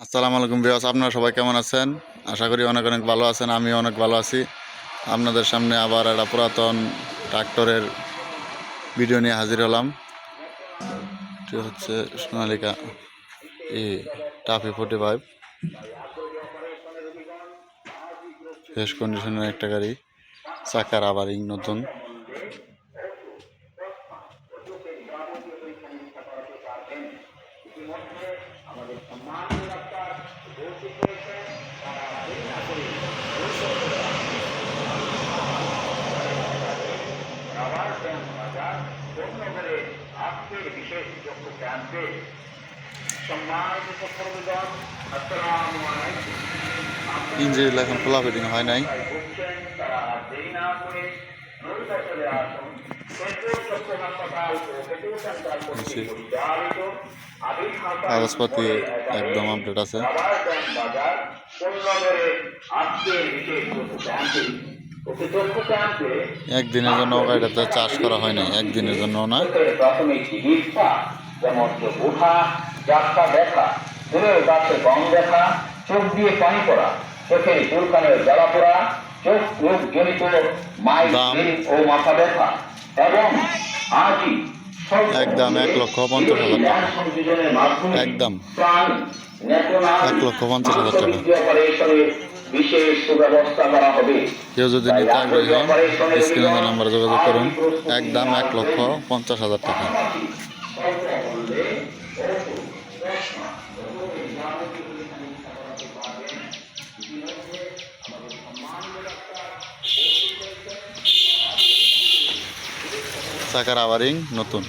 আসসালামু আলাইকুম ভিউয়ার্স, আপনারা সবাই কেমন আছেন? আশা করি অনেক অনেক ভালো আছেন। আমি অনেক ভালো আছি। আপনাদের সামনে আবার একটা পুরাতন ট্রাক্টরের ভিডিও নিয়ে হাজির হলাম। এটি হচ্ছে সোনালিকা টাফি 45, ফ্রেশ কন্ডিশনের একটা গাড়ি, চাকার আবারিং নতুন। ইঞ্জিন এখন খোলা ফিটিং হয় নাই। কাগজপাতি একদম আপডেট আছে। একদিনের জন্য গাড়িটাতে চাষ করা হয় নাই, একদিনের জন্য না। প্রাথমিক চিকিৎসা যেমন ওঠা, যাত্রা দেখা, দূরের কাছে কম দেখা, চোখ দিয়ে পানি পড়া, চোখের চুলকানের জ্বালা পোড়া, চোখ রোগ জনিত মাইগ্রেন ও মাথা ব্যথা এবং আজই একদম 1,50,000 টাকা। একদম 1,50,000 টাকা। বিশেষ সুব্যবস্থা করা হবে। কেউ যদি নিতে আগ্রহী হন, স্ক্রিনে নাম্বারে যোগাযোগ করুন। একদম 1,50,000 টাকা। চাকার আবারিং নতুন।